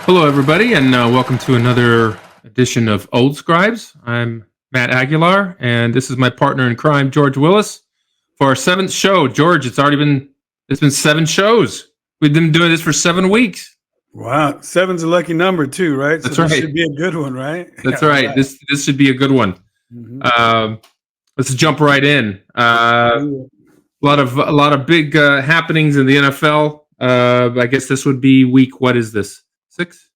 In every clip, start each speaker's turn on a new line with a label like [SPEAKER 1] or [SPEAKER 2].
[SPEAKER 1] Hello, everybody, and welcome to another edition of Old Scribes. I'm Matt Aguilar, and this is my partner in crime, George Willis, for our seventh show. George, it's been seven shows. We've been doing this for 7 weeks.
[SPEAKER 2] Wow, seven's a lucky number too, right?
[SPEAKER 1] That's
[SPEAKER 2] so this
[SPEAKER 1] right.
[SPEAKER 2] should be a good one, right?
[SPEAKER 1] That's
[SPEAKER 2] All
[SPEAKER 1] right. This should be a good one.
[SPEAKER 2] Mhm.
[SPEAKER 1] Let's jump right in. A lot of big happenings in the NFL. I guess this would be week. What is this? 6?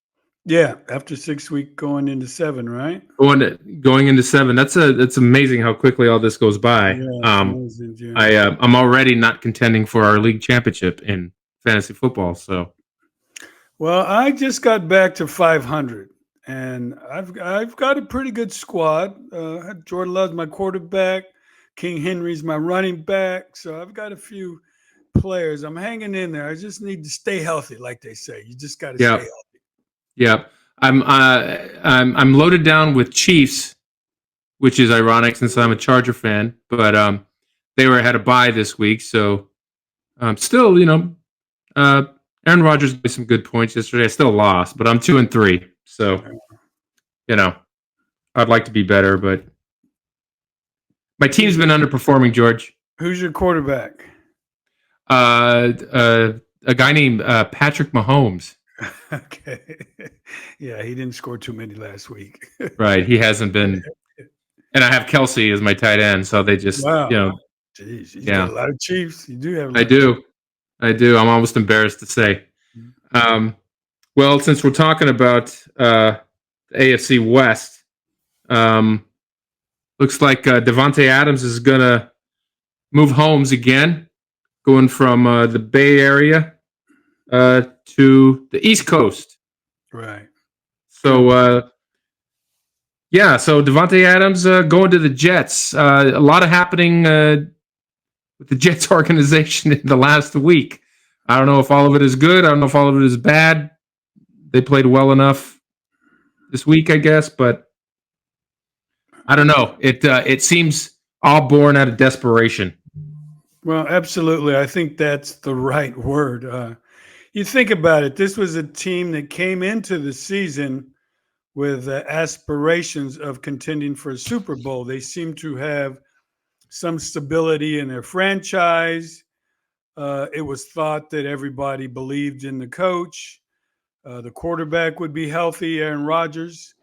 [SPEAKER 2] Yeah, after 6 weeks going into 7, right?
[SPEAKER 1] Going into 7. That's amazing how quickly all this goes by.
[SPEAKER 2] Yeah, it's amazing. Yeah.
[SPEAKER 1] I'm already not contending for our league championship in fantasy football. So
[SPEAKER 2] Well, I just got back to 500, and I've got a pretty good squad. Jordan Love's my quarterback. King Henry's my running back. So I've got a few players. I'm hanging in there. I just need to stay healthy, like they say. You just got to stay
[SPEAKER 1] yeah,
[SPEAKER 2] healthy.
[SPEAKER 1] yeah. I'm loaded down with Chiefs, which is ironic since I'm a Charger fan. But they had a bye this week, so still, Aaron Rodgers made some good points yesterday. I still lost, but I'm 2-3. So, I'd like to be better, but my team's been underperforming, George.
[SPEAKER 2] Who's your quarterback?
[SPEAKER 1] A guy named Patrick Mahomes.
[SPEAKER 2] Okay. Yeah, he didn't score too many last week.
[SPEAKER 1] Right. He hasn't been. And I have Kelsey as my tight end, so they just,
[SPEAKER 2] Wow. Jeez, you got a lot of Chiefs. You do have a lot.
[SPEAKER 1] I do. I'm almost embarrassed to say. Well, since we're talking about the AFC West, looks like Devontae Adams is going to move homes again, going from the Bay Area to the East Coast.
[SPEAKER 2] Right.
[SPEAKER 1] So, so Devontae Adams going to the Jets. A lot of happening with the Jets organization in the last week. I don't know if all of it is good. I don't know if all of it is bad. They played well enough this week, I guess, but I don't know. It seems all born out of desperation.
[SPEAKER 2] Well, absolutely. I think that's the right word. You think about it. This was a team that came into the season with aspirations of contending for a Super Bowl. They seem to have some stability in their franchise. It was thought that everybody believed in the coach. The quarterback would be healthy, Aaron Rodgers.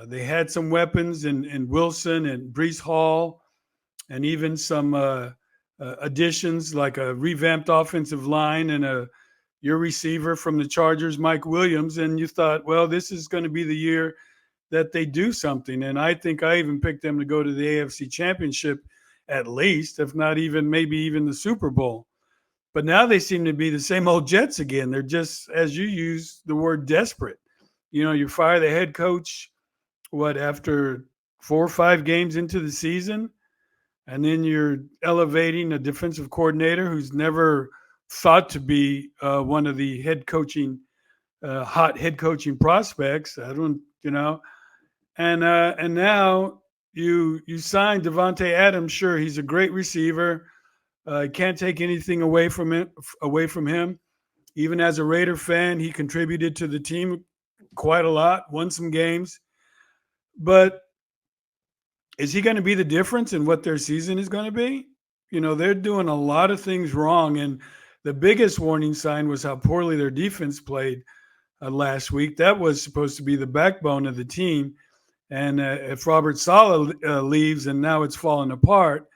[SPEAKER 2] They had some weapons in Wilson and Breece Hall, and even some additions like a revamped offensive line and your receiver from the Chargers, Mike Williams. And you thought, well, this is going to be the year that they do something. And I think I even picked them to go to the AFC Championship at least, if not even maybe even the Super Bowl. But now they seem to be the same old Jets again. They're just, as you use the word, desperate. You fire the head coach, after 4 or 5 games into the season, and then you're elevating a defensive coordinator who's never thought to be one of the hot head coaching prospects. And now you signed Devontae Adams. Sure, he's a great receiver. Can't take anything away from him. Even as a Raider fan, he contributed to the team quite a lot, won some games. But is he going to be the difference in what their season is going to be? They're doing a lot of things wrong. And the biggest warning sign was how poorly their defense played last week. That was supposed to be the backbone of the team. And if Robert Saleh leaves and now it's falling apart,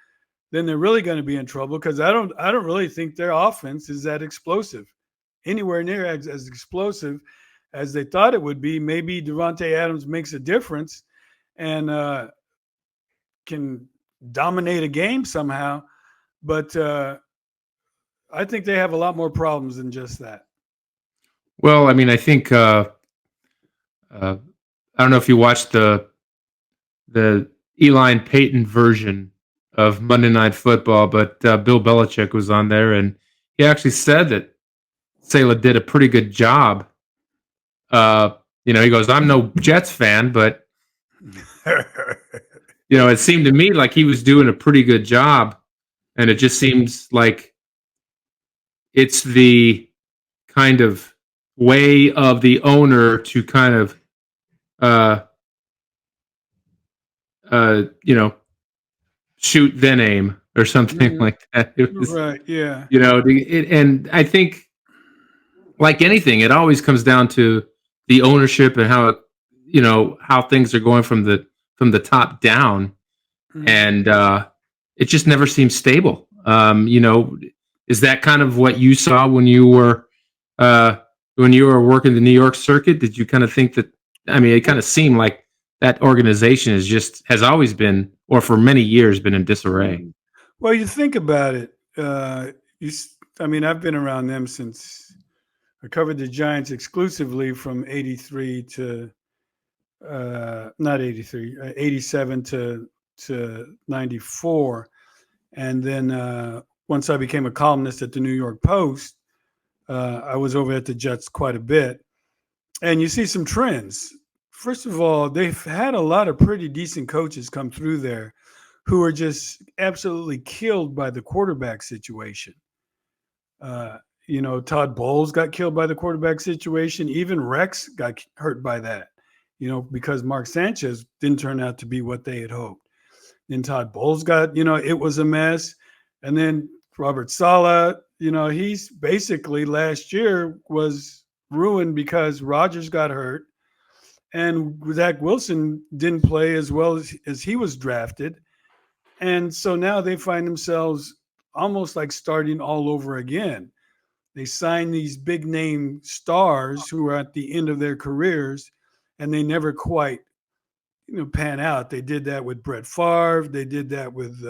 [SPEAKER 2] then they're really going to be in trouble, because I don't really think their offense is that explosive, anywhere near as explosive as they thought it would be. Maybe Devontae Adams makes a difference and can dominate a game somehow, but I think they have a lot more problems than just that.
[SPEAKER 1] Well, I mean, I think I don't know if you watched the Eli and Peyton version of Monday Night Football, but Bill Belichick was on there, and he actually said that Saleh did a pretty good job. He goes, "I'm no Jets fan, but it seemed to me like he was doing a pretty good job, and it just seems like it's the kind of way of the owner to kind of, uh, you know, shoot then aim or something
[SPEAKER 2] Mhm.
[SPEAKER 1] like that. It was,
[SPEAKER 2] Right. Yeah.
[SPEAKER 1] and I think, like anything, it always comes down to the ownership and how how things are going from the top down,
[SPEAKER 2] Mhm.
[SPEAKER 1] and it just never seems stable. Is that kind of what you saw uh, when you were working the New York circuit? Did you kind of think that? I mean, it kind of seemed like that organization has always been, or for many years, been in disarray.
[SPEAKER 2] Mhm. Well, you think about it. I mean, I've been around them since I covered the Giants exclusively from '83 to not '83, '87 to '94, and then once I became a columnist at the New York Post, I was over at the Jets quite a bit, and you see some trends. First of all, they've had a lot of pretty decent coaches come through there who are just absolutely killed by the quarterback situation. Uh, Todd Bowles got killed by the quarterback situation. Even Rex got hurt by that, because Mark Sanchez didn't turn out to be what they had hoped. Then Todd Bowles got, it was a mess. And then Robert Saleh, he's basically last year was ruined because Rodgers got hurt and Zach Wilson didn't play as well as he was drafted. And so now they find themselves almost like starting all over again. They sign these big name stars who are at the end of their careers and they never quite, pan out. They did that with Brett Favre. They did that with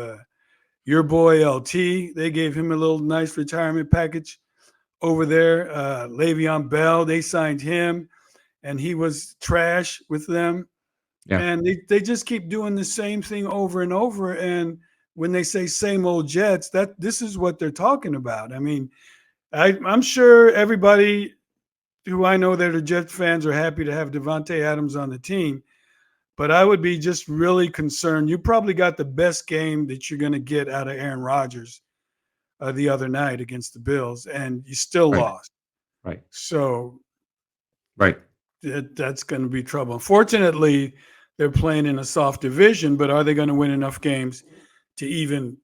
[SPEAKER 2] your boy LT. They gave him a little nice retirement package over there. Le'Veon Bell, they signed him and he was trash with them.
[SPEAKER 1] Yeah,
[SPEAKER 2] And they just keep doing the same thing over and over. And when they say same old Jets, that this is what they're talking about. I mean, I'm sure everybody who I know that are Jets fans are happy to have Devontae Adams on the team, but I would be just really concerned. You probably got the best game that you're going to get out of Aaron Rodgers the other night against the Bills, and you still
[SPEAKER 1] right,
[SPEAKER 2] lost.
[SPEAKER 1] right,
[SPEAKER 2] So
[SPEAKER 1] right.
[SPEAKER 2] that's going to be trouble. Unfortunately, they're playing in a soft division, but are they going to win enough games to even,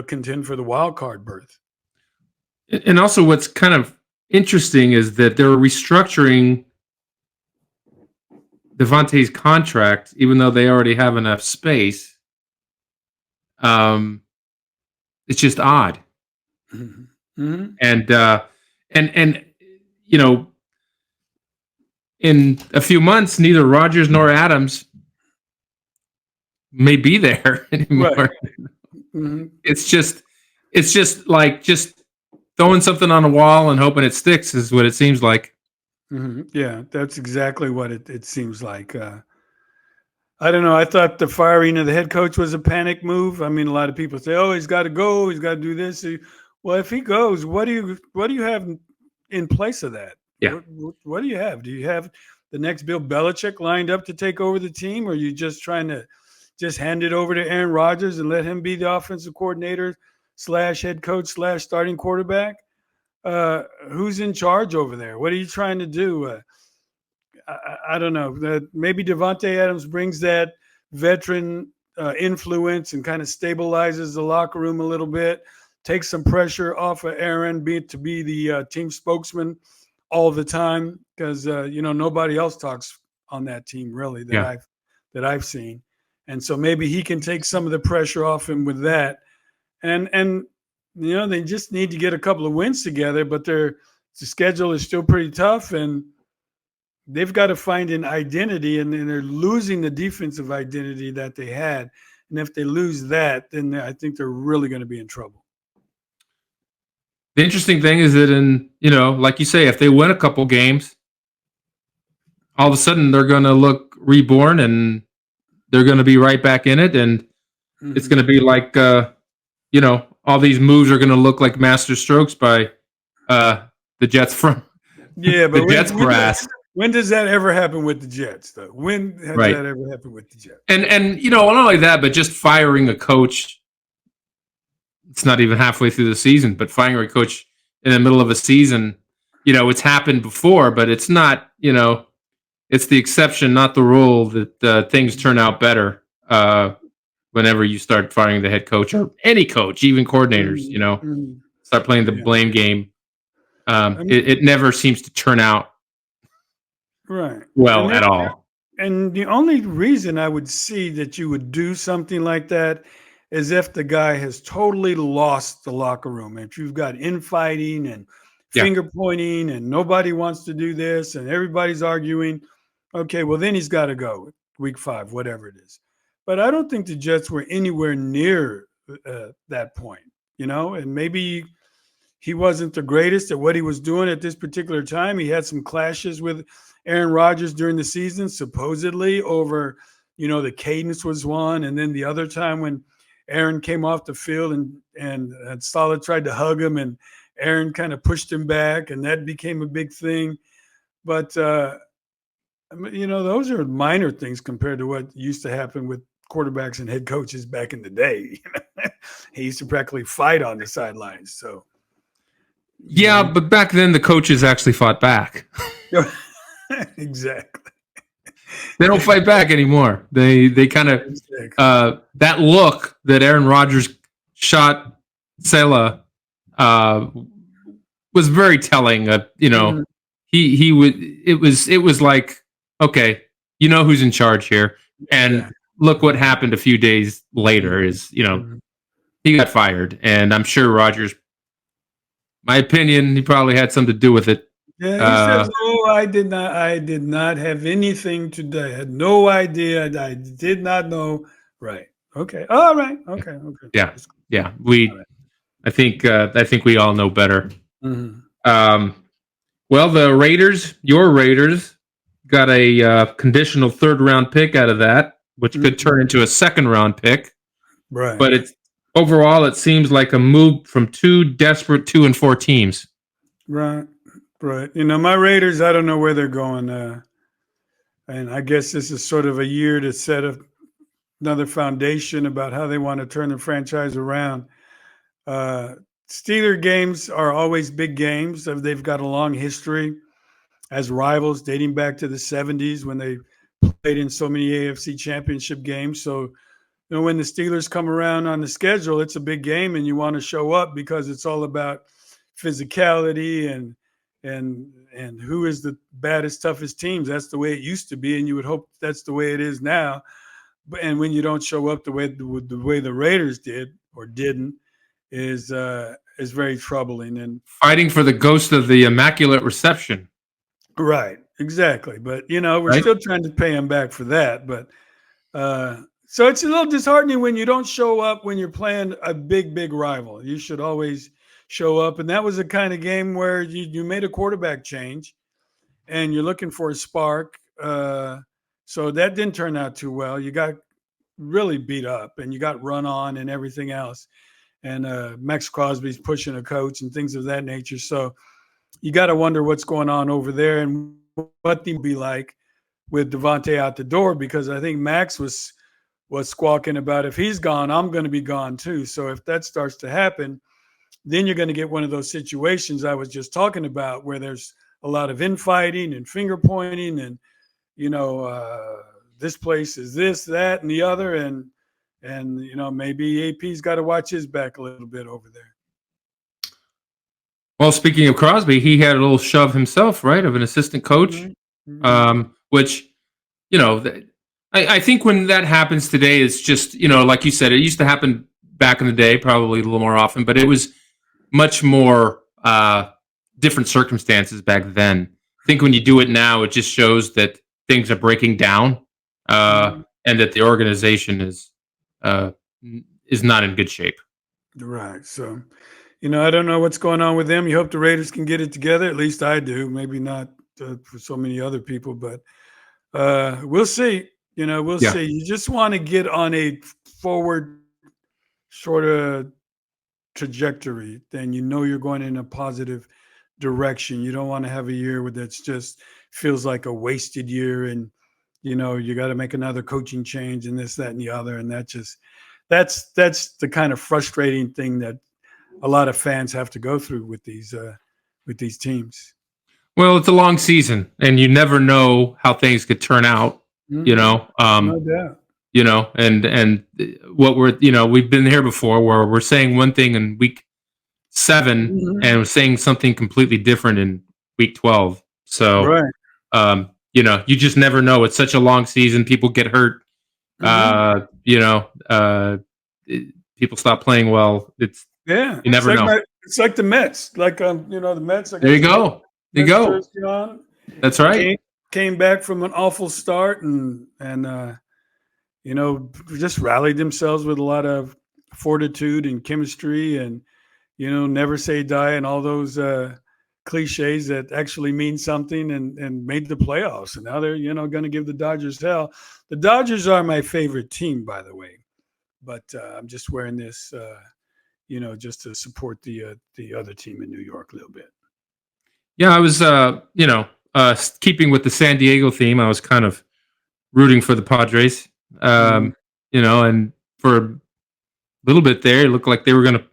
[SPEAKER 2] contend for the wild card berth?
[SPEAKER 1] And also, what's kind of interesting is that they're restructuring Devontae's contract, even though they already have enough space. Um, it's just odd,
[SPEAKER 2] Mm-hmm. Mm-hmm.
[SPEAKER 1] and you know, in a few months, neither Rogers nor Adams may be there
[SPEAKER 2] Right.
[SPEAKER 1] anymore.
[SPEAKER 2] Mm-hmm.
[SPEAKER 1] It's just throwing something on a wall and hoping it sticks is what it seems like.
[SPEAKER 2] Mm-hmm. Yeah, that's exactly what it seems like. I don't know. I thought the firing of the head coach was a panic move. I mean, a lot of people say, "Oh, he's got to go. He's got to do this." Well, if he goes, what do you have in place of that?
[SPEAKER 1] Yeah,
[SPEAKER 2] What do you have? Do you have the next Bill Belichick lined up to take over the team, or are you just trying to just hand it over to Aaron Rodgers and let him be the offensive coordinator slash head coach slash starting quarterback? Who's in charge over there? What are you trying to do? I don't know. Maybe Devontae Adams brings that veteran influence and kind of stabilizes the locker room a little bit, takes some pressure off of Aaron, to be the team spokesman all the time because nobody else talks on that team really
[SPEAKER 1] yeah.
[SPEAKER 2] that I've seen, and so maybe he can take some of the pressure off him with that, and they just need to get a couple of wins together, but the schedule is still pretty tough and they've got to find an identity, and they're losing the defensive identity that they had. And if they lose that, then I think they're really going to be in trouble.
[SPEAKER 1] The interesting thing is that like you say, if they win a couple games, all of a sudden they're going to look reborn and they're going to be right back in it, and it's
[SPEAKER 2] Mm-hmm.
[SPEAKER 1] going to be like all these moves are going to look like master strokes by the Jets from
[SPEAKER 2] Yeah,
[SPEAKER 1] the
[SPEAKER 2] but
[SPEAKER 1] Jets brass,
[SPEAKER 2] when does that ever happen with the Jets, though? When has
[SPEAKER 1] right?
[SPEAKER 2] that ever happened with the Jets?
[SPEAKER 1] And not only that, but just firing a coach. It's not even halfway through the season, but firing a coach in the middle of a season it's happened before, but it's not, it's the exception, not the rule, that things turn out better whenever you start firing the head coach or any coach, even coordinators,
[SPEAKER 2] Mhm, mhm.
[SPEAKER 1] start playing the
[SPEAKER 2] Yeah.
[SPEAKER 1] blame game.
[SPEAKER 2] I mean,
[SPEAKER 1] It never seems to turn out
[SPEAKER 2] right.
[SPEAKER 1] well
[SPEAKER 2] And
[SPEAKER 1] at
[SPEAKER 2] it,
[SPEAKER 1] all.
[SPEAKER 2] and the only reason I would see that you would do something like that is if the guy has totally lost the locker room. If you've got infighting and
[SPEAKER 1] Yeah.
[SPEAKER 2] finger pointing and nobody wants to do this and everybody's arguing, okay, well then he's got to go week 5, whatever it is. But I don't think the Jets were anywhere near that point, and maybe he wasn't the greatest at what he was doing at this particular time. He had some clashes with Aaron Rodgers during the season, supposedly over, the cadence was one, and then the other time when Aaron came off the field and Solid tried to hug him, and Aaron kind of pushed him back, and that became a big thing. But those are minor things compared to what used to happen with quarterbacks and head coaches back in the day. He used to practically fight on the sidelines. So
[SPEAKER 1] Yeah,
[SPEAKER 2] you
[SPEAKER 1] but back then the coaches actually fought back.
[SPEAKER 2] exactly.
[SPEAKER 1] They don't fight back anymore. They kind of
[SPEAKER 2] Exactly.
[SPEAKER 1] that look that Aaron Rodgers shot Sela uh, was very telling.
[SPEAKER 2] Mhm.
[SPEAKER 1] He would it was like, okay, who's in charge here, and
[SPEAKER 2] Exactly.
[SPEAKER 1] look what happened a few days later.
[SPEAKER 2] Mhm.
[SPEAKER 1] Is
[SPEAKER 2] Mhm.
[SPEAKER 1] he got fired, and I'm sure Rodgers, my opinion, he probably had something to do with it.
[SPEAKER 2] Yeah, he says,
[SPEAKER 1] Uh,
[SPEAKER 2] "Oh, I did not. I did not have anything today. I had no idea. I did not know." Right. Okay. All right. Okay. Okay.
[SPEAKER 1] yeah,
[SPEAKER 2] That's cool.
[SPEAKER 1] yeah.
[SPEAKER 2] All right.
[SPEAKER 1] I think we all know better.
[SPEAKER 2] Mhm.
[SPEAKER 1] Um, well, the Raiders, your Raiders, got a conditional third round pick out of that, which could
[SPEAKER 2] Mhm.
[SPEAKER 1] turn into a second round pick.
[SPEAKER 2] Right.
[SPEAKER 1] But it's overall, it seems like a move from two desperate 2-4 teams.
[SPEAKER 2] Right. Right. My Raiders. I don't know where they're going. And I guess this is sort of a year to set another foundation about how they want to turn the franchise around. Uh, Steeler games are always big games. They've got a long history as rivals dating back to the 70s when they played in so many AFC championship games. So, when the Steelers come around on the schedule, it's a big game and you want to show up because it's all about physicality and who is the baddest, toughest teams. That's the way it used to be, and you would hope that's the way it is now. And when you don't show up the way the Raiders did or didn't, is very troubling. And
[SPEAKER 1] Fighting for the ghost of the Immaculate Reception,
[SPEAKER 2] right, exactly. But we're
[SPEAKER 1] right?
[SPEAKER 2] still trying to pay him back for that. But so it's a little disheartening when you don't show up when you're playing a big rival. You should always show up. And that was the kind of game where you made a quarterback change and you're looking for a spark. So that didn't turn out too well. You got really beat up and you got run on and everything else. And Max Crosby's pushing a coach and things of that nature. So you got to wonder what's going on over there and what they be like with Devontae out the door, because I think Max was squawking about, if he's gone, I'm going to be gone too. So if that starts to happen, then you're going to get one of those situations I was just talking about where there's a lot of infighting and finger pointing and this place is this, that, and the other, and maybe AP's got to watch his back a little bit over there.
[SPEAKER 1] Well, speaking of Crosby, he had a little shove himself, right, of an assistant coach,
[SPEAKER 2] Mm-hmm. Mm-hmm.
[SPEAKER 1] which you know, I think when that happens today, it's just, like you said, it used to happen back in the day, probably a little more often, but it was much more different circumstances back then. I think when you do it now, it just shows that things are breaking down,
[SPEAKER 2] Mm-hmm.
[SPEAKER 1] and that the organization uh, is not in good shape.
[SPEAKER 2] Right. So, I don't know what's going on with them. You hope the Raiders can get it together. At least I do. Maybe not for so many other people, but we'll see. We'll
[SPEAKER 1] Yeah.
[SPEAKER 2] see. You just want to get on a forward sort of trajectory, then you're going in a positive direction. You don't want to have a year where that's just feels like a wasted year, and you got to make another coaching change and this, that, and the other, and that's the kind of frustrating thing that a lot of fans have to go through with these teams.
[SPEAKER 1] Well, it's a long season, and you never know how things could turn out. You
[SPEAKER 2] Mhm.
[SPEAKER 1] know,
[SPEAKER 2] No doubt.
[SPEAKER 1] and what we've been here before, where we're saying one thing in week 7
[SPEAKER 2] Mhm.
[SPEAKER 1] and we're saying something completely different in week 12. So,
[SPEAKER 2] Right.
[SPEAKER 1] you just never know. It's such a long season. People get hurt.
[SPEAKER 2] Mhm.
[SPEAKER 1] Uh, you know, uh, People stop playing well.
[SPEAKER 2] Yeah.
[SPEAKER 1] You never know.
[SPEAKER 2] It's like the Mets. Like, the Mets, I
[SPEAKER 1] There
[SPEAKER 2] got
[SPEAKER 1] you
[SPEAKER 2] the Mets
[SPEAKER 1] go. There you go.
[SPEAKER 2] jersey on.
[SPEAKER 1] That's right.
[SPEAKER 2] Came came back from an awful start and just rallied themselves with a lot of fortitude and chemistry and, never say die and all those cliches that actually mean something and made the playoffs. And now they're, going to give the Dodgers hell. The Dodgers are my favorite team, by the way, but I'm just wearing this, just to support the other team in New York a little bit.
[SPEAKER 1] Yeah, I was, keeping with the San Diego theme. I was kind of rooting for the Padres.
[SPEAKER 2] Mhm.
[SPEAKER 1] And for a little bit there, it looked like they were going to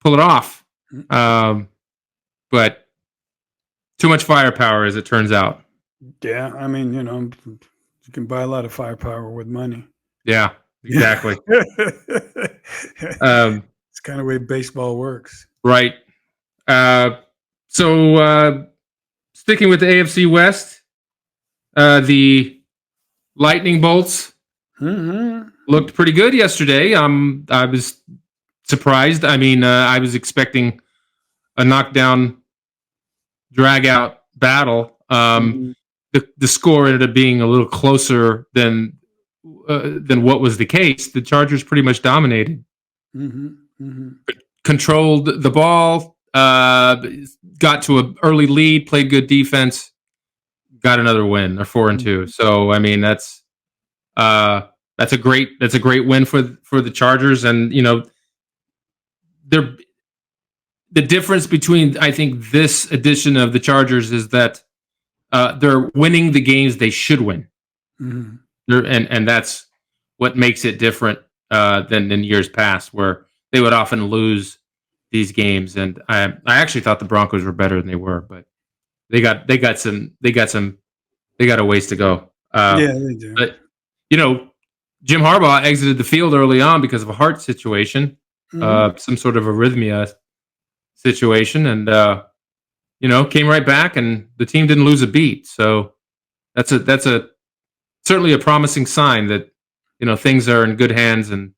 [SPEAKER 1] pull it off.
[SPEAKER 2] Mm.
[SPEAKER 1] Um, but too much firepower, as it turns out.
[SPEAKER 2] Yeah, I mean, you can buy a lot of firepower with money.
[SPEAKER 1] Yeah,
[SPEAKER 2] Yeah.
[SPEAKER 1] exactly.
[SPEAKER 2] It's
[SPEAKER 1] Um,
[SPEAKER 2] kind of way baseball works.
[SPEAKER 1] right. Uh, so, sticking with the AFC West, the Lightning Bolts
[SPEAKER 2] Mhm.
[SPEAKER 1] looked pretty good yesterday. I was surprised. I mean, I was expecting a knockdown, drag out battle.
[SPEAKER 2] Mhm.
[SPEAKER 1] The score ended up being a little closer than what was the case. The Chargers pretty much dominated,
[SPEAKER 2] Mhm. Mhm.
[SPEAKER 1] controlled the ball, got to an early lead, played good defense, got another win. They're 4-2.
[SPEAKER 2] Mhm.
[SPEAKER 1] So I mean, uh, that's a great win for the Chargers, and they're the difference between, I think, this edition of the Chargers is that they're winning the games they should win.
[SPEAKER 2] Mhm.
[SPEAKER 1] And that's what makes it different than in years past, where they would often lose these games. And I actually thought the Broncos were better than they were, but they got a ways to go.
[SPEAKER 2] Yeah, they do.
[SPEAKER 1] But you know, Jim Harbaugh exited the field early on because of a heart situation,
[SPEAKER 2] Mhm.
[SPEAKER 1] some sort of arrhythmia situation, and came right back, and the team didn't lose a beat. So that's a certainly a promising sign that things are in good hands, and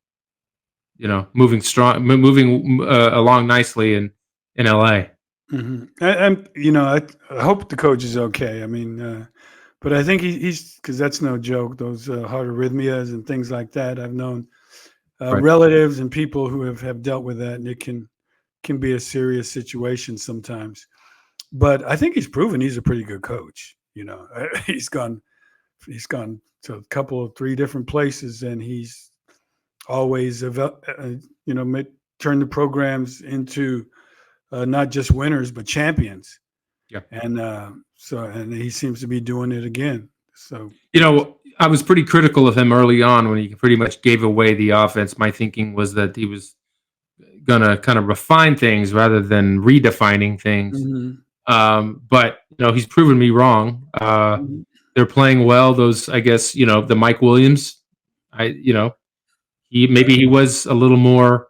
[SPEAKER 1] moving moving along nicely in LA.
[SPEAKER 2] Mhm. I hope the coach is okay. I mean, but I think he's because that's no joke. Those heart arrhythmias and things like that. I've known
[SPEAKER 1] Right.
[SPEAKER 2] relatives and people who have dealt with that, and it can be a serious situation sometimes. But I think he's proven he's a pretty good coach. He's gone to a couple of 3 different places, and he's always turned the programs into not just winners but champions.
[SPEAKER 1] Yeah.
[SPEAKER 2] And he seems to be doing it again. So
[SPEAKER 1] I was pretty critical of him early on when he pretty much gave away the offense. My thinking was that he was gonna kind of refine things rather than redefining things.
[SPEAKER 2] mhm,
[SPEAKER 1] But he's proven me wrong.
[SPEAKER 2] mhm,
[SPEAKER 1] They're playing well. Those, I guess, the Mike Williams. He maybe
[SPEAKER 2] right.
[SPEAKER 1] he was a little more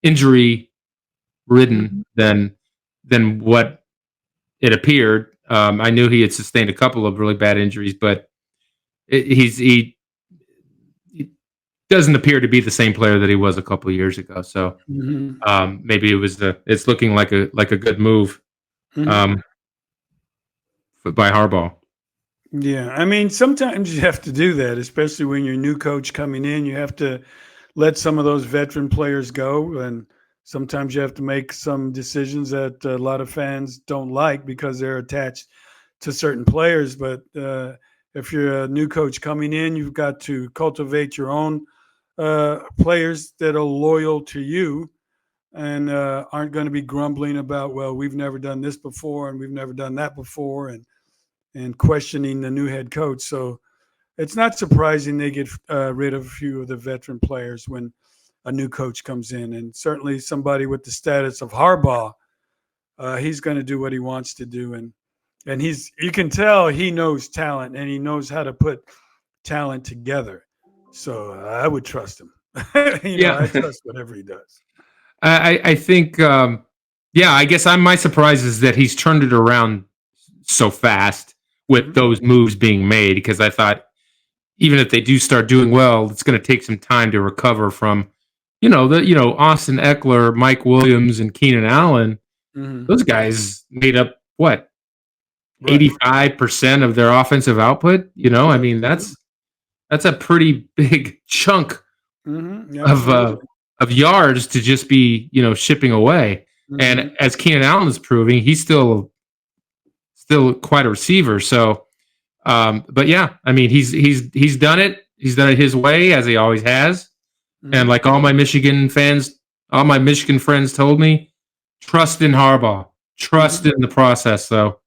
[SPEAKER 1] injury ridden
[SPEAKER 2] Mhm,
[SPEAKER 1] than what it appeared. I knew he had sustained a couple of really bad injuries, but he doesn't appear to be the same player that he was a couple of years ago. So
[SPEAKER 2] mhm,
[SPEAKER 1] maybe it's looking like a good move
[SPEAKER 2] mhm.
[SPEAKER 1] um, by Harbaugh.
[SPEAKER 2] Yeah, I mean, sometimes you have to do that, especially when you're a new coach coming in. You have to let some of those veteran players go, and sometimes you have to make some decisions that a lot of fans don't like because they're attached to certain players. But if you're a new coach coming in, you've got to cultivate your own players that are loyal to you and aren't going to be grumbling about, well, we've never done this before and we've never done that before, and questioning the new head coach. So it's not surprising they get rid of a few of the veteran players when a new coach comes in, and certainly somebody with the status of Harbaugh, he's going to do what he wants to do, and And you can tell he knows talent and he knows how to put talent together. So I would trust him. I
[SPEAKER 1] Yeah.
[SPEAKER 2] trust whatever he does.
[SPEAKER 1] I think, yeah, I guess my surprise is that he's turned it around so fast with
[SPEAKER 2] Mhm.
[SPEAKER 1] those moves being made, because I thought even if they do start doing well, it's going to take some time to recover from, Austin Eckler, Mike Williams, and Keenan Allen.
[SPEAKER 2] Mhm.
[SPEAKER 1] Those guys made up what,
[SPEAKER 2] Right.
[SPEAKER 1] 85% of their offensive output. I mean,
[SPEAKER 2] Absolutely.
[SPEAKER 1] that's a pretty big chunk of uh,
[SPEAKER 2] Absolutely.
[SPEAKER 1] of yards to just be shipping away. And
[SPEAKER 2] Mhm.
[SPEAKER 1] as Keenan Allen is proving, he's still quite a receiver. So, but yeah, I mean, he's done it. He's done it his way, as he always has. And
[SPEAKER 2] Mhm.
[SPEAKER 1] like all my Michigan friends told me, trust in Harbaugh, trust
[SPEAKER 2] Mhm.
[SPEAKER 1] in the process. So,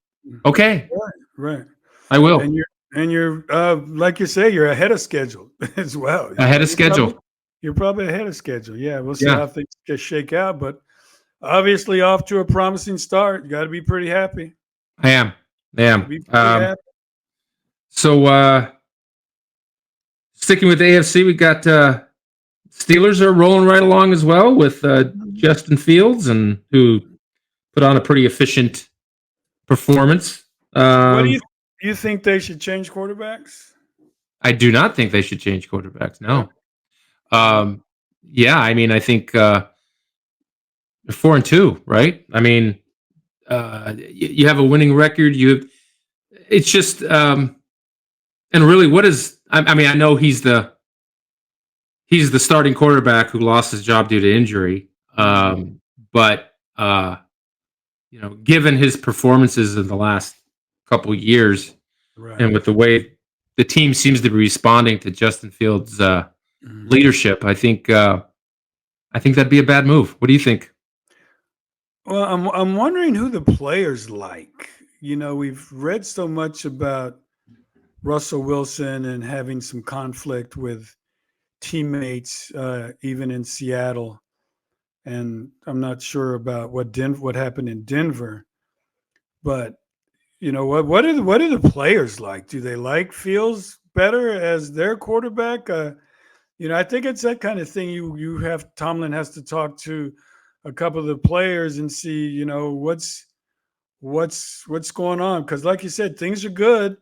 [SPEAKER 1] okay,
[SPEAKER 2] Right. Right.
[SPEAKER 1] I
[SPEAKER 2] And
[SPEAKER 1] will.
[SPEAKER 2] you're like you say, you're ahead of schedule as well.
[SPEAKER 1] Ahead of
[SPEAKER 2] You're probably
[SPEAKER 1] schedule.
[SPEAKER 2] you're probably ahead of schedule. Yeah, we'll see
[SPEAKER 1] Yeah,
[SPEAKER 2] how things get shake out, but obviously off to a promising start. You got to be pretty happy.
[SPEAKER 1] I am. I
[SPEAKER 2] Got to
[SPEAKER 1] am.
[SPEAKER 2] be pretty happy.
[SPEAKER 1] So, sticking with the AFC, we got Steelers are rolling right along as well with
[SPEAKER 2] Mhm.
[SPEAKER 1] Justin Fields, and who put on a pretty efficient performance.
[SPEAKER 2] What
[SPEAKER 1] Um,
[SPEAKER 2] do you think they should change quarterbacks?
[SPEAKER 1] I do not think they should change quarterbacks.
[SPEAKER 2] Yeah.
[SPEAKER 1] No.
[SPEAKER 2] Yeah.
[SPEAKER 1] Um, yeah, I mean, I think they're 4-2, right? I mean, you have a winning record. It's just, and really, what is? I mean, I know he's the starting quarterback who lost his job due to injury.
[SPEAKER 2] Mhm.
[SPEAKER 1] But given his performances in the last couple years,
[SPEAKER 2] Right.
[SPEAKER 1] and with the way the team seems to be responding to Justin Fields'
[SPEAKER 2] Mhm.
[SPEAKER 1] leadership, I think that'd be a bad move. What do you think?
[SPEAKER 2] Well, I'm wondering who the players like. We've read so much about Russell Wilson and having some conflict with teammates, even in Seattle. And I'm not sure about what happened in Denver, but what are the players like? Do they like Fields better as their quarterback? I think it's that kind of thing. Tomlin has to talk to a couple of the players and see, what's going on, because like you said, things are good.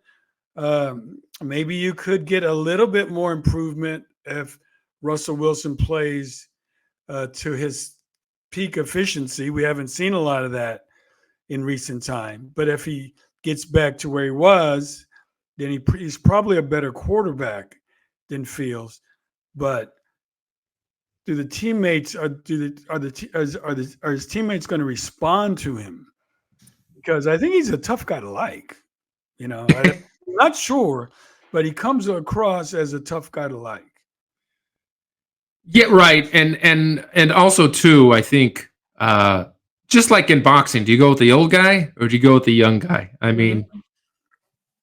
[SPEAKER 2] Maybe you could get a little bit more improvement if Russell Wilson plays to his peak efficiency. We haven't seen a lot of that in recent time, but if he gets back to where he was, then he's probably a better quarterback than Fields. But do the teammates are do the are the te- are his teammates going to respond to him? Because I think he's a tough guy to like. I'm not sure, but he comes across as a tough guy to like.
[SPEAKER 1] Yeah, right. And also too, I think just like in boxing, do you go with the old guy or do you go with the young guy? I
[SPEAKER 2] Mhm.
[SPEAKER 1] mean,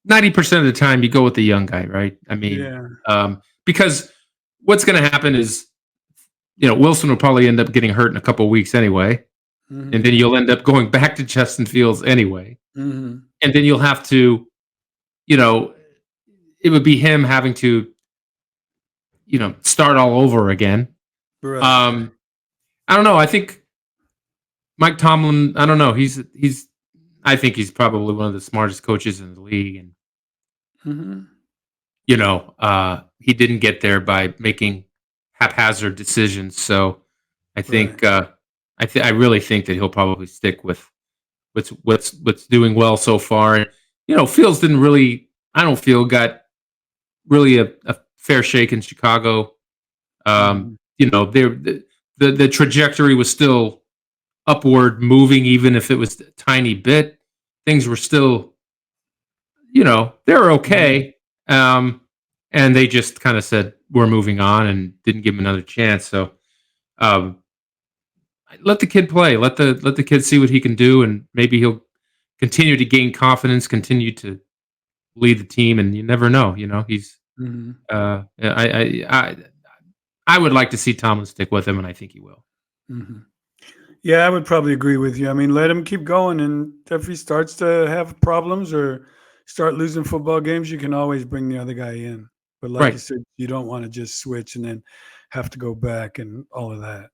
[SPEAKER 1] 90% of the time you go with the young guy, right? I mean,
[SPEAKER 2] Yeah.
[SPEAKER 1] because what's going to happen is, Wilson will probably end up getting hurt in a couple of weeks anyway, and
[SPEAKER 2] Mhm.
[SPEAKER 1] then you'll end up going back to Justin Fields anyway,
[SPEAKER 2] Mhm.
[SPEAKER 1] and then you'll have to, you know, it would be him having to, start all over again.
[SPEAKER 2] Right.
[SPEAKER 1] Um, I don't know. I think Mike Tomlin. I don't know. I think he's probably one of the smartest coaches in the league, and
[SPEAKER 2] Mhm.
[SPEAKER 1] he didn't get there by making haphazard decisions. So I
[SPEAKER 2] Right.
[SPEAKER 1] think I really think that he'll probably stick with what's doing well so far. And Fields didn't really. I don't feel got really a fair shake in Chicago.
[SPEAKER 2] Mhm.
[SPEAKER 1] The trajectory was still upward moving, even if it was a tiny bit. Things were still, they were
[SPEAKER 2] Mhm.
[SPEAKER 1] okay. And they just kind of said, we're moving on, and didn't give him another chance. So um, let the kid play. Let the kid see what he can do, and maybe he'll continue to gain confidence, continue to lead the team, and you never know. He's
[SPEAKER 2] Mhm.
[SPEAKER 1] I would like to see Tomlin stick with him, and I think he will.
[SPEAKER 2] Mhm. Yeah, I would probably agree with you. I mean, let him keep going, and if he starts to have problems or start losing football games, you can always bring the other guy in. But like you
[SPEAKER 1] Right.
[SPEAKER 2] said, you don't want to just switch and then have to go back and all of that.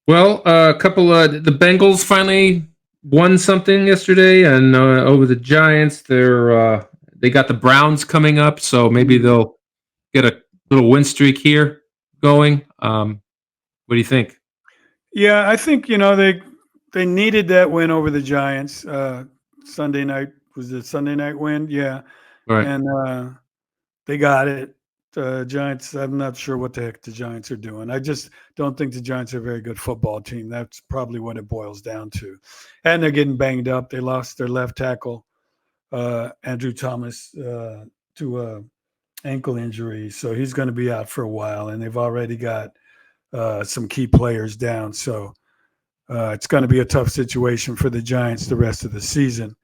[SPEAKER 1] Well, a couple of the Bengals finally won something yesterday, and over the Giants, they got the Browns coming up, so maybe
[SPEAKER 2] Mm.
[SPEAKER 1] they'll get a little win streak here going. What do you think?
[SPEAKER 2] Yeah, I think they needed that win over the Giants. Sunday night was the Sunday night win, yeah,
[SPEAKER 1] All right.
[SPEAKER 2] and they got it. Giants. I'm not sure what the heck the Giants are doing. I just don't think the Giants are a very good football team. That's probably what it boils down to. And they're getting banged up. They lost their left tackle, Andrew Thomas, to a ankle injury, so he's going to be out for a while. And they've already got some key players down, so it's going to be a tough situation for the Giants the rest of the season.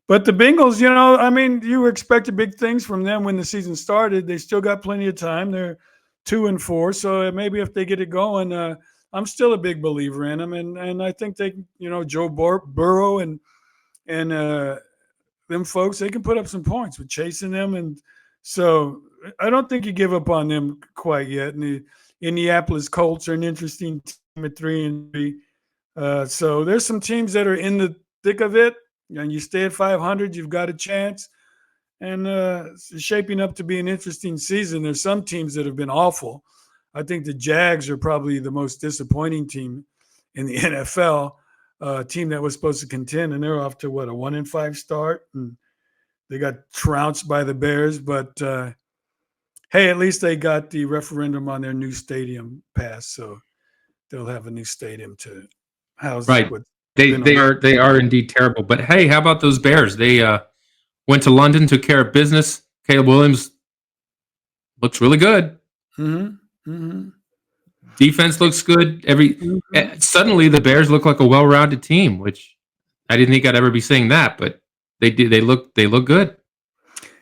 [SPEAKER 2] But the Bengals, I mean, you expected big things from them when the season started. They still got plenty of time. They're 2-4, so maybe if they get it going, I'm still a big believer in them, and I think they, Joe Burrow and them folks, they can put up some points with chasing them, and so I don't think you give up on them quite yet. And the Indianapolis Colts are an interesting team at 3-3. So there's some teams that are in the thick of it, and you stay at 500, you've got a chance. And it's shaping up to be an interesting season. There's some teams that have been awful. I think the Jags are probably the most disappointing team in the NFL. Team that was supposed to contend, and they're off to what, a 1-5 start, and they got trounced by the Bears. But hey, at least they got the referendum on their new stadium passed, so they'll have a new stadium to house
[SPEAKER 1] Right.
[SPEAKER 2] what's
[SPEAKER 1] They
[SPEAKER 2] been
[SPEAKER 1] they
[SPEAKER 2] a.
[SPEAKER 1] are they are indeed terrible. But hey, how about those Bears? They went to London, took care of business. Caleb Williams looks really good.
[SPEAKER 2] Mhm, mhm,
[SPEAKER 1] Defense looks good.
[SPEAKER 2] mhm.
[SPEAKER 1] Suddenly the Bears look like a well-rounded team, which I didn't think I'd ever be saying that, but they do. They look good.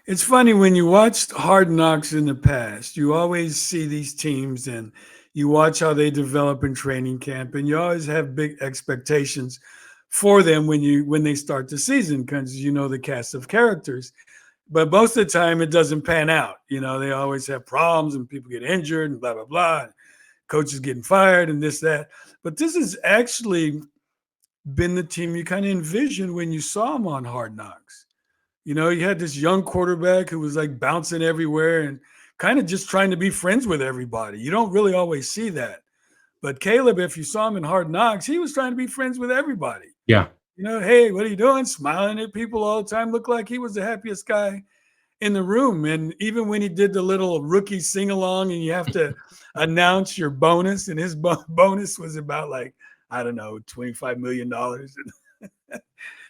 [SPEAKER 2] It's funny when you watched Hard Knocks in the past, you always see these teams and you watch how they develop in training camp, and you always have big expectations for them when they start the season because you know the cast of characters. But most of the time it doesn't pan out. They always have problems and people get injured and blah blah blah. And coaches getting fired and this that. But this has actually been the team you kind of envisioned when you saw them on Hard Knocks. You had this young quarterback who was like bouncing everywhere and kind of just trying to be friends with everybody. You don't really always see that. But Caleb, if you saw him in Hard Knocks, he was trying to be friends with everybody.
[SPEAKER 1] Yeah.
[SPEAKER 2] Hey, what are you doing? Smiling at people all the time. Looked like he was the happiest guy in the room. And even when he did the little rookie sing along and you have to announce your bonus, and his bonus was about like, I don't know, $25 million.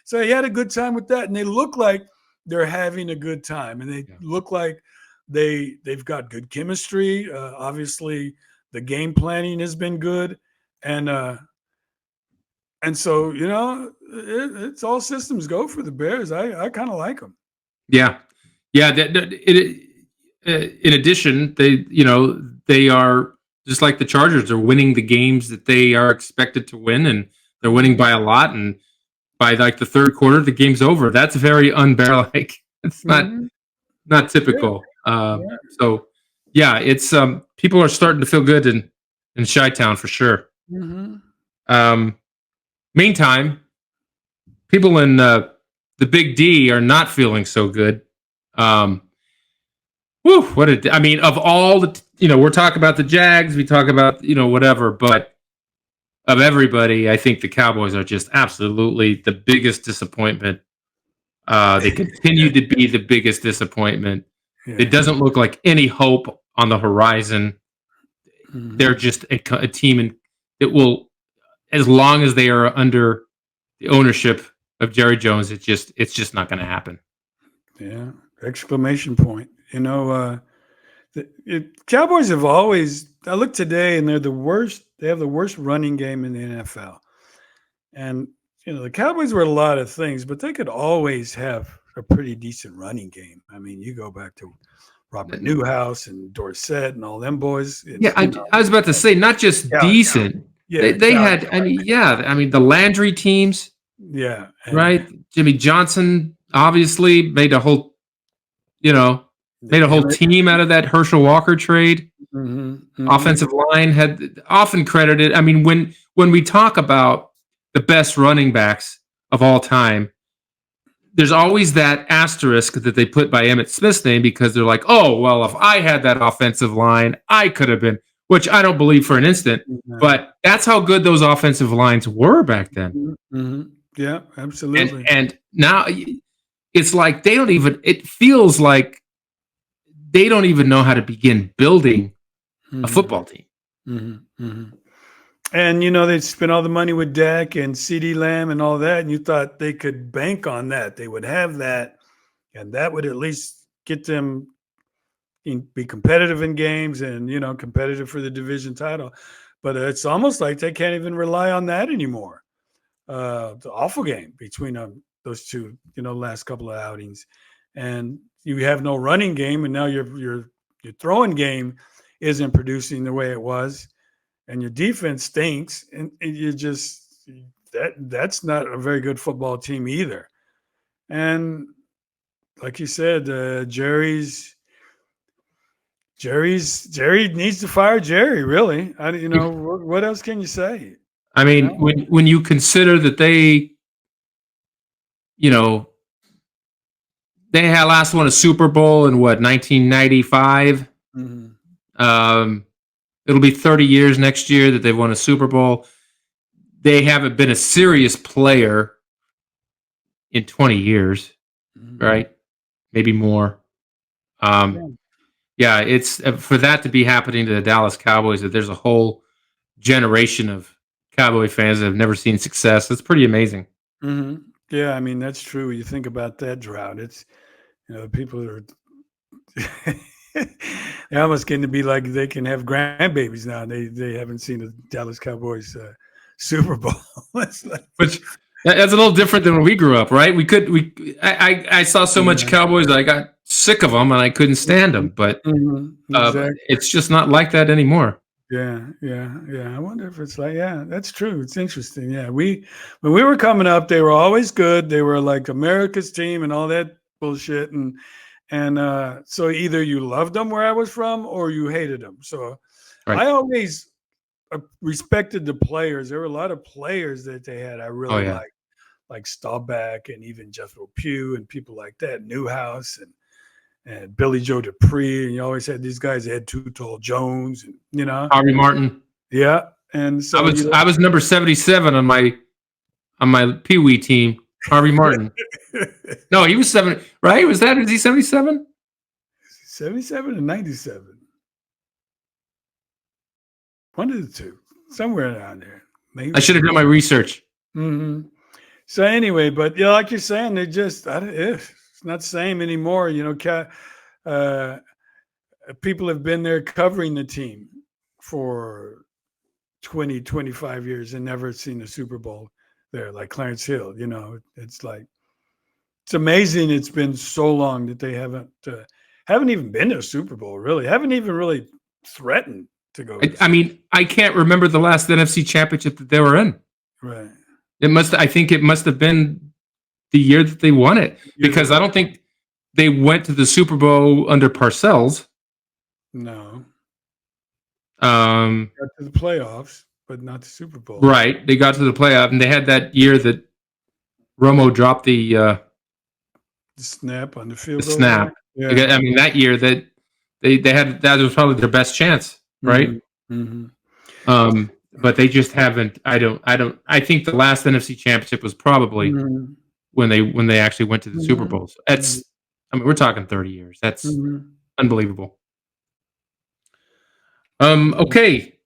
[SPEAKER 2] So he had a good time with that. And they look like they're having a good time. And they
[SPEAKER 1] Yeah.
[SPEAKER 2] look like they've got good chemistry. Obviously, the game planning has been good. And so, it's all systems go for the Bears. I kind of like them.
[SPEAKER 1] Yeah. Yeah. In addition, they are just like the Chargers are winning the games that they are expected to win, and they're winning by a lot. And by like the third quarter, the game's over. That's very unbear like. It's
[SPEAKER 2] Mm-hmm.
[SPEAKER 1] not
[SPEAKER 2] Yeah,
[SPEAKER 1] typical.
[SPEAKER 2] yeah.
[SPEAKER 1] So yeah, it's people are starting to feel good in Chi-Town for sure.
[SPEAKER 2] Mm-hmm.
[SPEAKER 1] Um, Meantime, people in the Big D are not feeling so good. Um, I mean, of all the, we're talking about the Jags, we talk about, whatever, but of everybody, I think the Cowboys are just absolutely the biggest disappointment. They continue to be the biggest disappointment. It
[SPEAKER 2] Yeah.
[SPEAKER 1] doesn't look like any hope on the horizon. They're
[SPEAKER 2] Mm-hmm.
[SPEAKER 1] just a team, and it will, as long as they are under the ownership of Jerry Jones, it's just not going to happen.
[SPEAKER 2] Yeah. Exclamation point. Cowboys have always. I look today, and they're the worst. They have the worst running game in the NFL. And the Cowboys were a lot of things, but they could always have a pretty decent running game. I mean, you go back to Robert Newhouse and Dorsett and all them boys.
[SPEAKER 1] Yeah,
[SPEAKER 2] It's
[SPEAKER 1] I was about to say not just
[SPEAKER 2] yeah,
[SPEAKER 1] decent,
[SPEAKER 2] Yeah,
[SPEAKER 1] They had, I mean, yeah, I mean the Landry teams,
[SPEAKER 2] yeah, and
[SPEAKER 1] right? Jimmy Johnson obviously you know,
[SPEAKER 2] the
[SPEAKER 1] made a whole
[SPEAKER 2] Emmett.
[SPEAKER 1] team out of that Herschel Walker trade.
[SPEAKER 2] Hmm.
[SPEAKER 1] Offensive line had often credited. I mean, when we talk about the best running backs of all time, there's always that asterisk that they put by Emmitt Smith's name because they're like, oh, well, if I had that offensive line, I could have been, which I don't believe for an instant.
[SPEAKER 2] No.
[SPEAKER 1] But that's how good those offensive lines were back then.
[SPEAKER 2] Hmm. Yeah,
[SPEAKER 1] And
[SPEAKER 2] absolutely.
[SPEAKER 1] and now it's like they don't even. It feels like they don't even know how to begin building a
[SPEAKER 2] Hmm.
[SPEAKER 1] football team.
[SPEAKER 2] Hmm. Hmm. And they spent all the money with Dak and CD Lamb and all that, and you thought they could bank on that. They would have that, and that would at least get them be competitive in games and competitive for the division title. But it's almost like they can't even rely on that anymore. The awful game between those two, last couple of outings, and you have no running game, and now your throwing game isn't producing the way it was, and your defense stinks, and you just that's not a very good football team either. And like you said, Jerry needs to fire Jerry. Really, what else can you say?
[SPEAKER 1] I mean, when you consider that you know, they had last won a Super Bowl in what 1995.
[SPEAKER 2] Mm-hmm.
[SPEAKER 1] Um, it'll be 30 years next year that they've won a Super Bowl. They haven't been a serious player in 20 years,
[SPEAKER 2] Mm-hmm.
[SPEAKER 1] right? Maybe more. Um,
[SPEAKER 2] Yeah.
[SPEAKER 1] yeah, it's for that to be happening to the Dallas Cowboys. That there's a whole generation of Cowboy fans that have never seen success. That's pretty amazing.
[SPEAKER 2] Mm-hmm. Yeah, I mean that's true. You think about that drought. It's the people are they're almost getting to be like they can have grandbabies now. They haven't seen the Dallas Cowboys Super Bowl. It's like,
[SPEAKER 1] Which that's a little different than when we grew up, right? I saw so much
[SPEAKER 2] yeah.
[SPEAKER 1] Cowboys that I got sick of them and I couldn't stand them. But
[SPEAKER 2] Exactly.
[SPEAKER 1] it's just not like that anymore.
[SPEAKER 2] Yeah, yeah, yeah. I wonder if it's like, yeah, that's true. It's interesting. Yeah, when we were coming up, they were always good. They were like America's team and all that bullshit, and so either you loved them where I was from or you hated them. So
[SPEAKER 1] Right?
[SPEAKER 2] I always respected the players. There were a lot of players that they had I
[SPEAKER 1] Oh
[SPEAKER 2] really
[SPEAKER 1] yeah.
[SPEAKER 2] liked, like Staubach and even Jethro Pugh and people like that, Newhouse and Billy Joe Dupree, and you always had these guys that had Too Tall Jones, and
[SPEAKER 1] Harvey Martin.
[SPEAKER 2] yeah, and
[SPEAKER 1] I
[SPEAKER 2] so
[SPEAKER 1] was I was number 77 on my Pee Wee team. Harvey Martin. No, he was 7. Right? Was he 77?
[SPEAKER 2] 77 and 97, one of the two, somewhere around there.
[SPEAKER 1] I should have done my research.
[SPEAKER 2] Hmm. So anyway, but like you're saying, they just it's not the same anymore. Uh, people have been there covering the team for 20, 25 years and never seen a Super Bowl there, like Clarence Hill. It's like it's amazing. It's been so long that they haven't even been to a Super Bowl. Really, haven't even really threatened to go to.
[SPEAKER 1] I mean, I can't remember the last NFC championship that they were in.
[SPEAKER 2] Right.
[SPEAKER 1] I think it must have been the year that they won it because I don't think they went to the Super Bowl under Parcells.
[SPEAKER 2] No.
[SPEAKER 1] Um,
[SPEAKER 2] Got to the playoffs, but not the Super Bowl.
[SPEAKER 1] right. They got to the playoff, and they had that year that Romo dropped the
[SPEAKER 2] snap on the field goal.
[SPEAKER 1] snap.
[SPEAKER 2] Yeah.
[SPEAKER 1] I mean, that year that they had that was probably their best chance, right?
[SPEAKER 2] Mm-hmm.
[SPEAKER 1] But they just haven't. I think the last NFC championship was probably
[SPEAKER 2] Mm-hmm.
[SPEAKER 1] when they actually went to the Super
[SPEAKER 2] Mm-hmm.
[SPEAKER 1] Bowls. I mean, we're talking 30 years. That's
[SPEAKER 2] Mm-hmm.
[SPEAKER 1] unbelievable. Okay.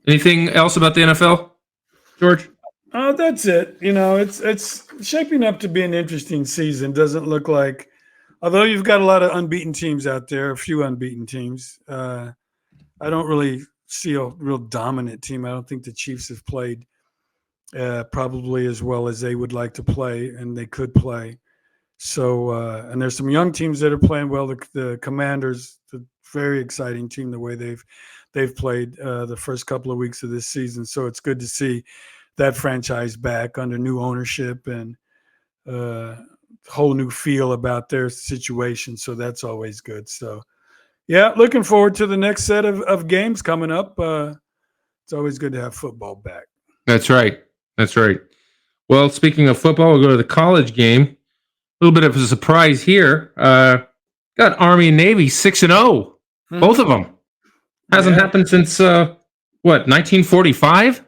[SPEAKER 1] Anything else about the NFL, George?
[SPEAKER 2] Oh, that's it. It's shaping up to be an interesting season. Doesn't look like, although you've got a lot of unbeaten teams out there, a few unbeaten teams. I don't really see a real dominant team. I don't think the Chiefs have played probably as well as they would like to play, and they could play. So, and there's some young teams that are playing well. The Commanders, the very exciting team, the way they've played the first couple of weeks of this season. So it's good to see that franchise back under new ownership and whole new feel about their situation. So that's always good. So, yeah, looking forward to the next set of games coming up. It's always good to have football back.
[SPEAKER 1] That's right. That's right. Well, speaking of football, we'll go to the college game. A little bit of a surprise here. Got Army and Navy 6-0, both of them. Hasn't happened since what, 1945?